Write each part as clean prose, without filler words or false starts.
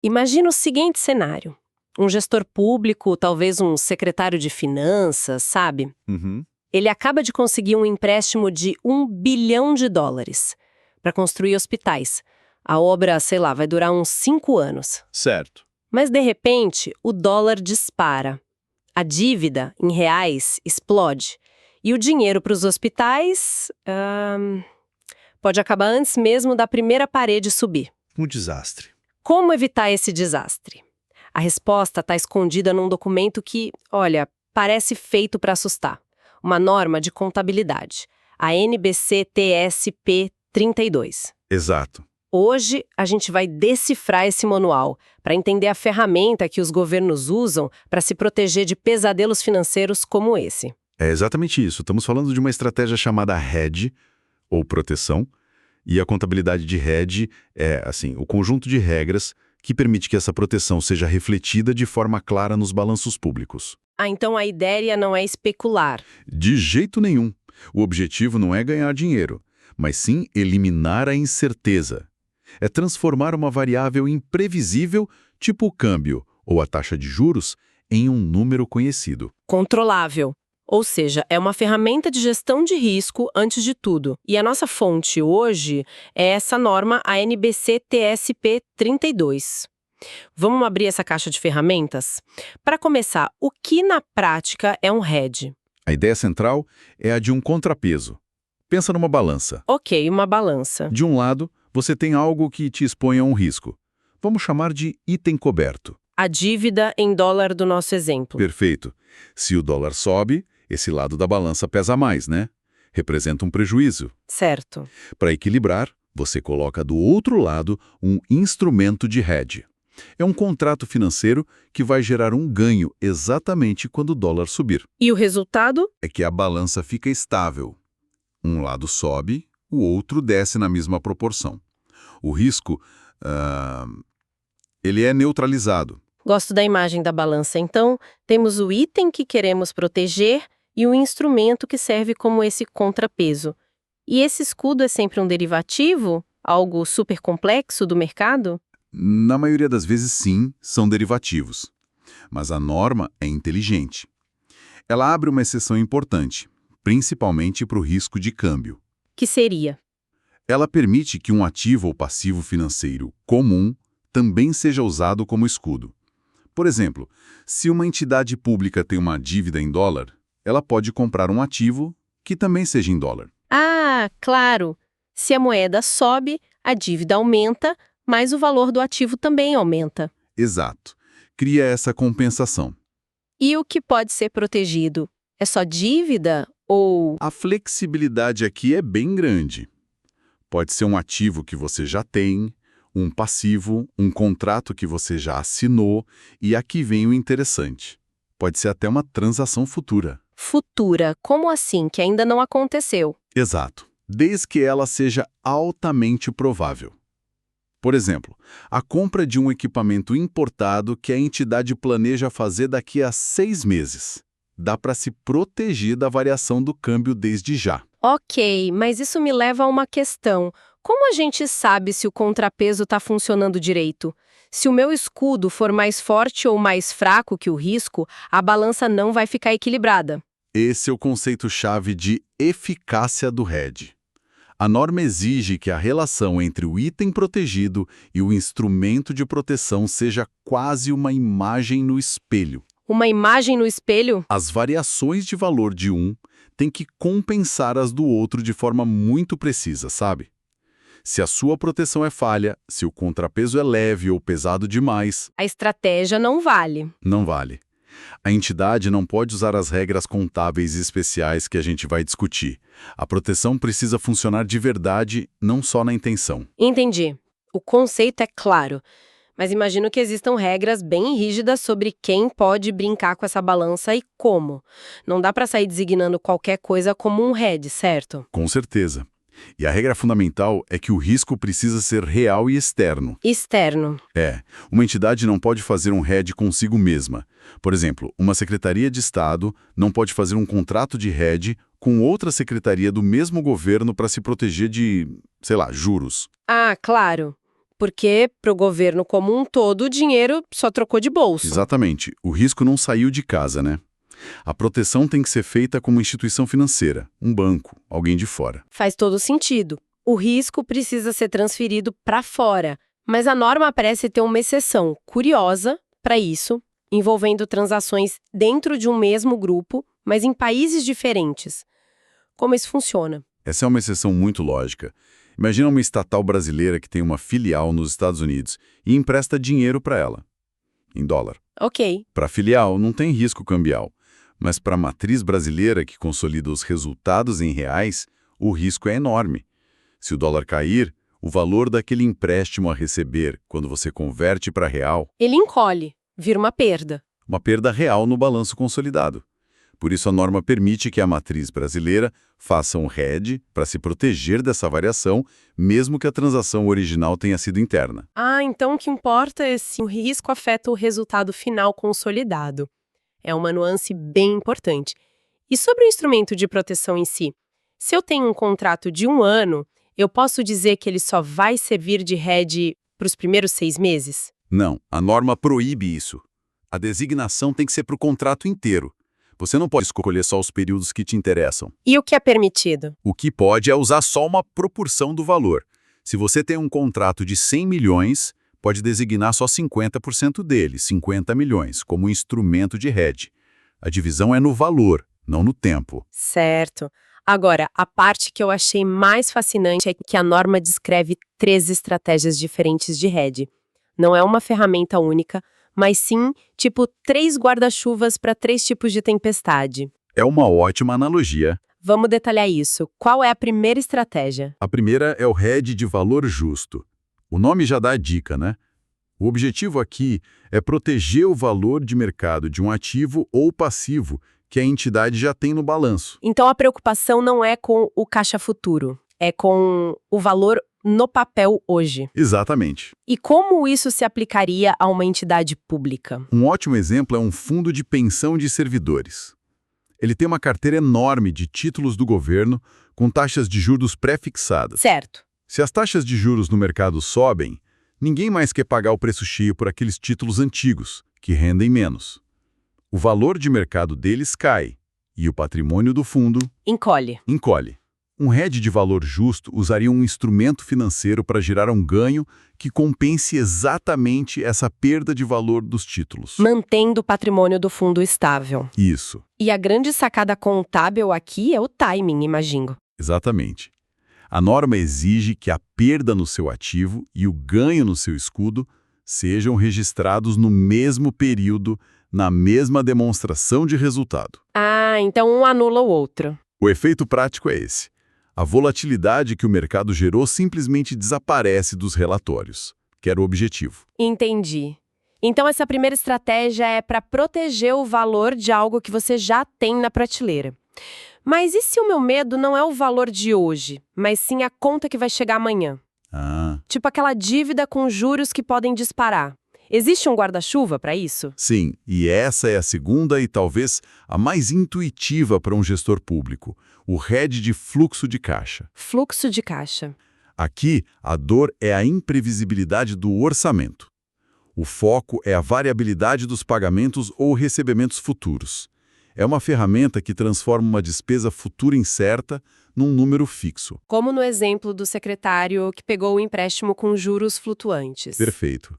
Imagina o seguinte cenário. Um gestor público, talvez um secretário de finanças, sabe? Uhum. Ele acaba de conseguir um empréstimo de US$ 1 bilhão para construir hospitais. A obra, sei lá, vai durar uns 5 anos. Certo. Mas, de repente, o dólar dispara. A dívida, em reais, explode. E o dinheiro para os hospitais pode acabar antes mesmo da primeira parede subir. Um desastre. Como evitar esse desastre? A resposta está escondida num documento que, olha, parece feito para assustar. Uma norma de contabilidade, a NBC-TSP 32. Exato. Hoje, a gente vai decifrar esse manual para entender a ferramenta que os governos usam para se proteger de pesadelos financeiros como esse. É exatamente isso. Estamos falando de uma estratégia chamada hedge, ou proteção, e a contabilidade de hedge é, assim, o conjunto de regras que permite que essa proteção seja refletida de forma clara nos balanços públicos. Ah, então a ideia não é especular. De jeito nenhum. O objetivo não é ganhar dinheiro, mas sim eliminar a incerteza. É transformar uma variável imprevisível, tipo o câmbio ou a taxa de juros, em um número conhecido. Controlável. Ou seja, é uma ferramenta de gestão de risco antes de tudo. E a nossa fonte hoje é essa norma, a NBC-TSP 32. Vamos abrir essa caixa de ferramentas? Para começar, o que na prática é um hedge? A ideia central é a de um contrapeso. Pensa numa balança. Ok, uma balança. De um lado, você tem algo que te expõe a um risco. Vamos chamar de item coberto. A dívida em dólar do nosso exemplo. Perfeito. Se o dólar sobe, esse lado da balança pesa mais, né? Representa um prejuízo. Certo. Para equilibrar, você coloca do outro lado um instrumento de hedge. É um contrato financeiro que vai gerar um ganho exatamente quando o dólar subir. E o resultado? É que a balança fica estável. Um lado sobe, o outro desce na mesma proporção. O risco, ele é neutralizado. Gosto da imagem da balança. Então, temos o item que queremos proteger e o instrumento que serve como esse contrapeso. E esse escudo é sempre um derivativo? Algo super complexo do mercado? Na maioria das vezes, sim, são derivativos. Mas a norma é inteligente. Ela abre uma exceção importante, principalmente para o risco de câmbio. Que seria? Ela permite que um ativo ou passivo financeiro comum também seja usado como escudo. Por exemplo, se uma entidade pública tem uma dívida em dólar, ela pode comprar um ativo que também seja em dólar. Ah, claro! Se a moeda sobe, a dívida aumenta, mas o valor do ativo também aumenta. Exato. Cria essa compensação. E o que pode ser protegido? É só dívida ou... A flexibilidade aqui é bem grande. Pode ser um ativo que você já tem, um passivo, um contrato que você já assinou, e aqui vem o interessante. Pode ser até uma transação futura. Futura, como assim, que ainda não aconteceu? Exato. Desde que ela seja altamente provável. Por exemplo, a compra de um equipamento importado que a entidade planeja fazer daqui a 6 meses. Dá para se proteger da variação do câmbio desde já. Ok, mas isso me leva a uma questão. Como a gente sabe se o contrapeso está funcionando direito? Se o meu escudo for mais forte ou mais fraco que o risco, a balança não vai ficar equilibrada. Esse é o conceito-chave de eficácia do hedge. A norma exige que a relação entre o item protegido e o instrumento de proteção seja quase uma imagem no espelho. Uma imagem no espelho? As variações de valor de um têm que compensar as do outro de forma muito precisa, sabe? Se a sua proteção é falha, se o contrapeso é leve ou pesado demais, A estratégia não vale. não vale. A entidade não pode usar as regras contábeis especiais que a gente vai discutir. A proteção precisa funcionar de verdade, não só na intenção. Entendi. O conceito é claro, mas imagino que existam regras bem rígidas sobre quem pode brincar com essa balança e como. Não dá para sair designando qualquer coisa como um hedge, certo? Com certeza. E a regra fundamental é que o risco precisa ser real e externo. Externo. Uma entidade não pode fazer um hedge consigo mesma. Por exemplo, uma secretaria de Estado não pode fazer um contrato de hedge com outra secretaria do mesmo governo para se proteger de, sei lá, juros. Ah, claro. porque para o governo como um todo o dinheiro só trocou de bolso. Exatamente. O risco não saiu de casa, né? A proteção tem que ser feita como instituição financeira, um banco, alguém de fora. Faz todo sentido. O risco precisa ser transferido para fora, mas a norma parece ter uma exceção curiosa para isso, envolvendo transações dentro de um mesmo grupo, mas em países diferentes. Como isso funciona? Essa é uma exceção muito lógica. Imagina uma estatal brasileira que tem uma filial nos Estados Unidos e empresta dinheiro para ela, em dólar. Ok. Para a filial, não tem risco cambial, mas para a matriz brasileira que consolida os resultados em reais, o risco é enorme. Se o dólar cair, o valor daquele empréstimo a receber, quando você converte para real, Ele encolhe, vira uma perda. uma perda real no balanço consolidado. Por isso, a norma permite que a matriz brasileira faça um hedge para se proteger dessa variação, mesmo que a transação original tenha sido interna. Ah, então o que importa é se o risco afeta o resultado final consolidado. É uma nuance bem importante. E sobre o instrumento de proteção em si? Se eu tenho um contrato de 1 ano, eu posso dizer que ele só vai servir de hedge para os primeiros 6 meses? Não, a norma proíbe isso. A designação tem que ser para o contrato inteiro. Você não pode escolher só os períodos que te interessam. E o que é permitido? O que pode é usar só uma proporção do valor. Se você tem um contrato de 100 milhões, pode designar só 50% dele, 50 milhões, como instrumento de hedge. A divisão é no valor, não no tempo. Certo. Agora, a parte que eu achei mais fascinante é que a norma descreve 3 estratégias diferentes de hedge. Não é uma ferramenta única, mas sim, tipo, 3 guarda-chuvas para 3 tipos de tempestade. É uma ótima analogia. Vamos detalhar isso. Qual é a primeira estratégia? A primeira é o hedge de valor justo. O nome já dá a dica, né? O objetivo aqui é proteger o valor de mercado de um ativo ou passivo que a entidade já tem no balanço. Então a preocupação não é com o caixa futuro, é com o valor no papel hoje. Exatamente. E como isso se aplicaria a uma entidade pública? Um ótimo exemplo é um fundo de pensão de servidores. Ele tem uma carteira enorme de títulos do governo com taxas de juros pré-fixadas. Certo. Se as taxas de juros no mercado sobem, ninguém mais quer pagar o preço cheio por aqueles títulos antigos, que rendem menos. O valor de mercado deles cai e o patrimônio do fundo Encolhe. encolhe. Um hedge de valor justo usaria um instrumento financeiro para gerar um ganho que compense exatamente essa perda de valor dos títulos. Mantendo o patrimônio do fundo estável. Isso, E a grande sacada contábil aqui é o timing, imagino. exatamente. A norma exige que a perda no seu ativo e o ganho no seu escudo sejam registrados no mesmo período, na mesma demonstração de resultado. Ah, então um anula o outro. O efeito prático é esse. A volatilidade que o mercado gerou simplesmente desaparece dos relatórios, que era o objetivo. Entendi. Então essa primeira estratégia é para proteger o valor de algo que você já tem na prateleira. Mas e se o meu medo não é o valor de hoje, mas sim a conta que vai chegar amanhã? Tipo aquela dívida com juros que podem disparar. Existe um guarda-chuva para isso? Sim, e essa é a segunda e talvez a mais intuitiva para um gestor público, o hedge de fluxo de caixa. Fluxo de caixa. Aqui, a dor é a imprevisibilidade do orçamento. O foco é a variabilidade dos pagamentos ou recebimentos futuros. É uma ferramenta que transforma uma despesa futura incerta num número fixo. Como no exemplo do secretário que pegou o empréstimo com juros flutuantes. Perfeito.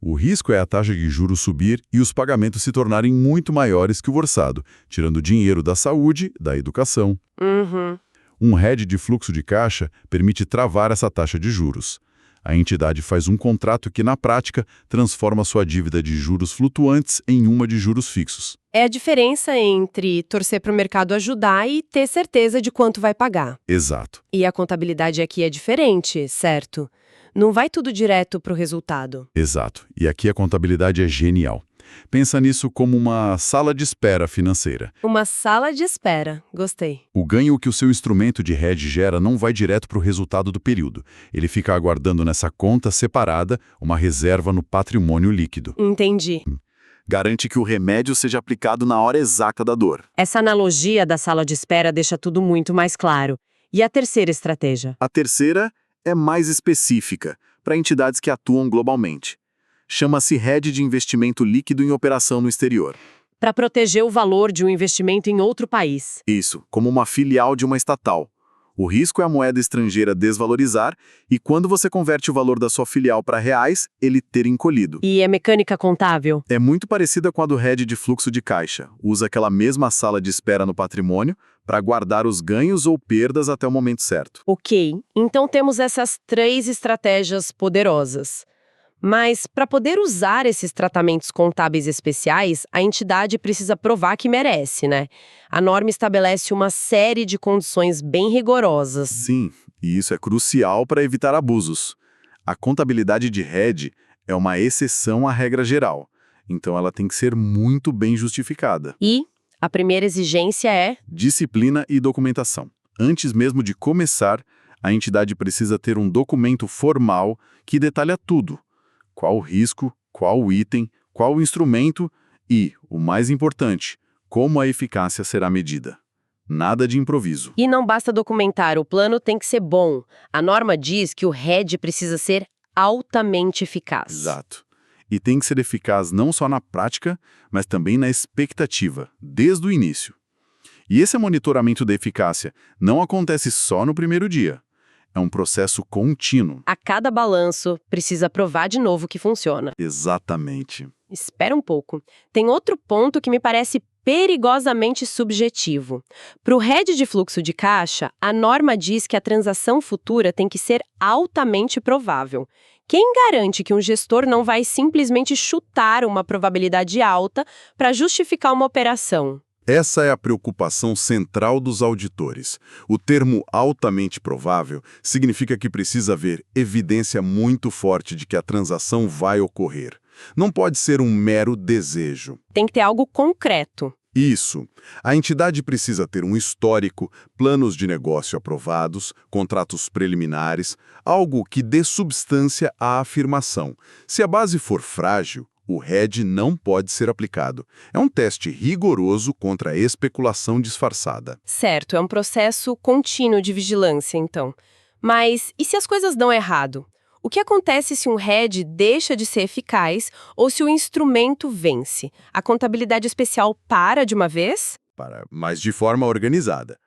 O risco é a taxa de juros subir e os pagamentos se tornarem muito maiores que o orçado, tirando dinheiro da saúde, da educação. Uhum. Um hedge de fluxo de caixa permite travar essa taxa de juros. A entidade faz um contrato que, na prática, transforma sua dívida de juros flutuantes em uma de juros fixos. É a diferença entre torcer para o mercado ajudar e ter certeza de quanto vai pagar. Exato. E a contabilidade aqui é diferente, certo? Não vai tudo direto para o resultado. Exato. E aqui a contabilidade é genial. Pensa nisso como uma sala de espera financeira. Uma sala de espera. Gostei. O ganho que o seu instrumento de hedge gera não vai direto para o resultado do período. Ele fica aguardando nessa conta separada uma reserva no patrimônio líquido. Entendi. Garante que o remédio seja aplicado na hora exata da dor. Essa analogia da sala de espera deixa tudo muito mais claro. E a terceira estratégia? A terceira é mais específica, para entidades que atuam globalmente. Chama-se Hedge de Investimento Líquido em Operação no Exterior. Para proteger o valor de um investimento em outro país. Isso, como uma filial de uma estatal. O risco é a moeda estrangeira desvalorizar e quando você converte o valor da sua filial para reais, ele ter encolhido. E é mecânica contábil? É muito parecida com a do hedge de fluxo de caixa. Usa aquela mesma sala de espera no patrimônio para guardar os ganhos ou perdas até o momento certo. Ok, então temos essas 3 estratégias poderosas. Mas, para poder usar esses tratamentos contábeis especiais, a entidade precisa provar que merece, né? A norma estabelece uma série de condições bem rigorosas. Sim, e isso é crucial para evitar abusos. A contabilidade de hedge é uma exceção à regra geral, então ela tem que ser muito bem justificada. E a primeira exigência é... Disciplina e documentação. Antes mesmo de começar, a entidade precisa ter um documento formal que detalha tudo. Qual o risco, qual o item, qual o instrumento e, o mais importante, como a eficácia será medida. Nada de improviso. E não basta documentar, o plano tem que ser bom. A norma diz que o hedge precisa ser altamente eficaz. Exato. E tem que ser eficaz não só na prática, mas também na expectativa, desde o início. E esse monitoramento da eficácia não acontece só no primeiro dia. É um processo contínuo. A cada balanço, precisa provar de novo que funciona. Exatamente. Espera um pouco. Tem outro ponto que me parece perigosamente subjetivo. Para o hedge de fluxo de caixa, a norma diz que a transação futura tem que ser altamente provável. Quem garante que um gestor não vai simplesmente chutar uma probabilidade alta para justificar uma operação? Essa é a preocupação central dos auditores. O termo altamente provável significa que precisa haver evidência muito forte de que a transação vai ocorrer. Não pode ser um mero desejo. Tem que ter algo concreto. Isso. A entidade precisa ter um histórico, planos de negócio aprovados, contratos preliminares, algo que dê substância à afirmação. Se a base for frágil, o hedge não pode ser aplicado. É um teste rigoroso contra a especulação disfarçada. Certo, é um processo contínuo de vigilância, então. Mas e se as coisas dão errado? O que acontece se um hedge deixa de ser eficaz ou se o instrumento vence? A contabilidade especial para de uma vez? Mas de forma organizada.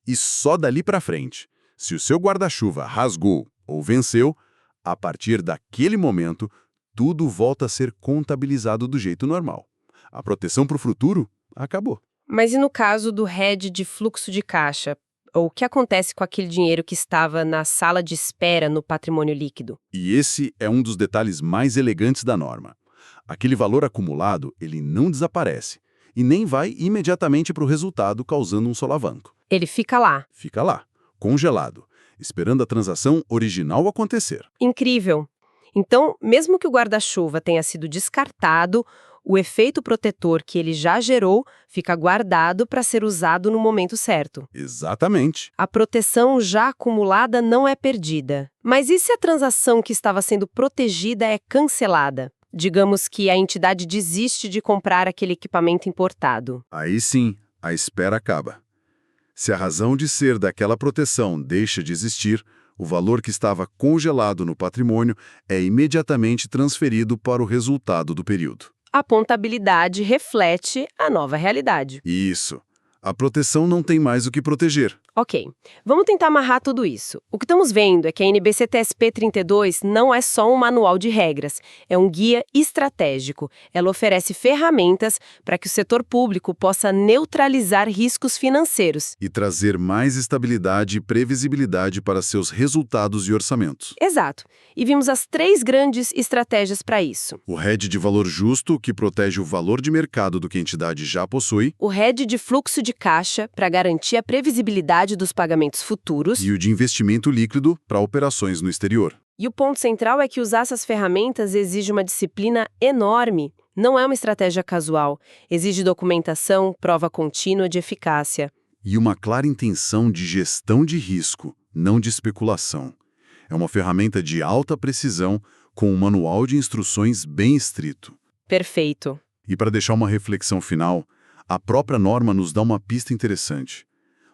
E só dali para frente. Se o seu guarda-chuva rasgou ou venceu, a partir daquele momento, tudo volta a ser contabilizado do jeito normal. A proteção para o futuro acabou. Mas e no caso do hedge de fluxo de caixa? Ou o que acontece com aquele dinheiro que estava na sala de espera no patrimônio líquido? E esse é um dos detalhes mais elegantes da norma. Aquele valor acumulado, ele não desaparece e nem vai imediatamente para o resultado causando um solavanco. Ele fica lá. Fica lá, congelado, esperando a transação original acontecer. Incrível! Então, mesmo que o guarda-chuva tenha sido descartado, o efeito protetor que ele já gerou fica guardado para ser usado no momento certo. Exatamente. A proteção já acumulada não é perdida. Mas e se a transação que estava sendo protegida é cancelada? Digamos que a entidade desiste de comprar aquele equipamento importado. Aí sim, a espera acaba. Se a razão de ser daquela proteção deixa de existir, o valor que estava congelado no patrimônio é imediatamente transferido para o resultado do período. A contabilidade reflete a nova realidade. Isso. A proteção não tem mais o que proteger. Ok, vamos tentar amarrar tudo isso. O que estamos vendo é que a NBC-TSP 32 não é só um manual de regras, é um guia estratégico. Ela oferece ferramentas para que o setor público possa neutralizar riscos financeiros. E trazer mais estabilidade e previsibilidade para seus resultados e orçamentos. Exato. E vimos as 3 grandes estratégias para isso. O hedge de valor justo, que protege o valor de mercado do que a entidade já possui. O hedge de fluxo de caixa, para garantir a previsibilidade dos pagamentos futuros. E o de investimento líquido para operações no exterior. E o ponto central é que usar essas ferramentas exige uma disciplina enorme. Não é uma estratégia casual. Exige documentação, prova contínua de eficácia. E uma clara intenção de gestão de risco, não de especulação. É uma ferramenta de alta precisão, com um manual de instruções bem estrito. Perfeito. E para deixar uma reflexão final, a própria norma nos dá uma pista interessante.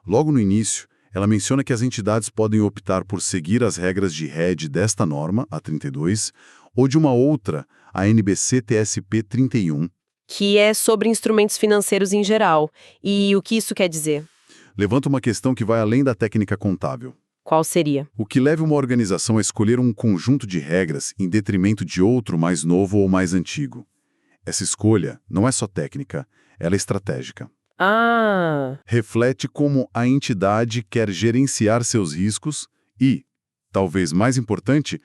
Logo no início, Ela menciona que as entidades podem optar por seguir as regras de RED desta norma, a 32, ou de uma outra, a NBC-TSP 31, Que é sobre instrumentos financeiros em geral. E o que isso quer dizer? levanta uma questão que vai além da técnica contábil. Qual seria? O que leva uma organização a escolher um conjunto de regras em detrimento de outro mais novo ou mais antigo? Essa escolha não é só técnica, ela é estratégica. Ah, Reflete como a entidade quer gerenciar seus riscos e, talvez mais importante,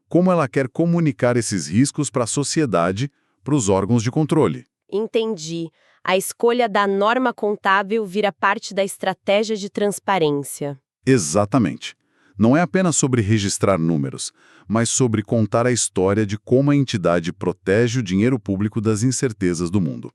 como ela quer comunicar esses riscos para a sociedade, para os órgãos de controle. entendi. A escolha da norma contábil vira parte da estratégia de transparência. Exatamente. Não é apenas sobre registrar números, mas sobre contar a história de como a entidade protege o dinheiro público das incertezas do mundo.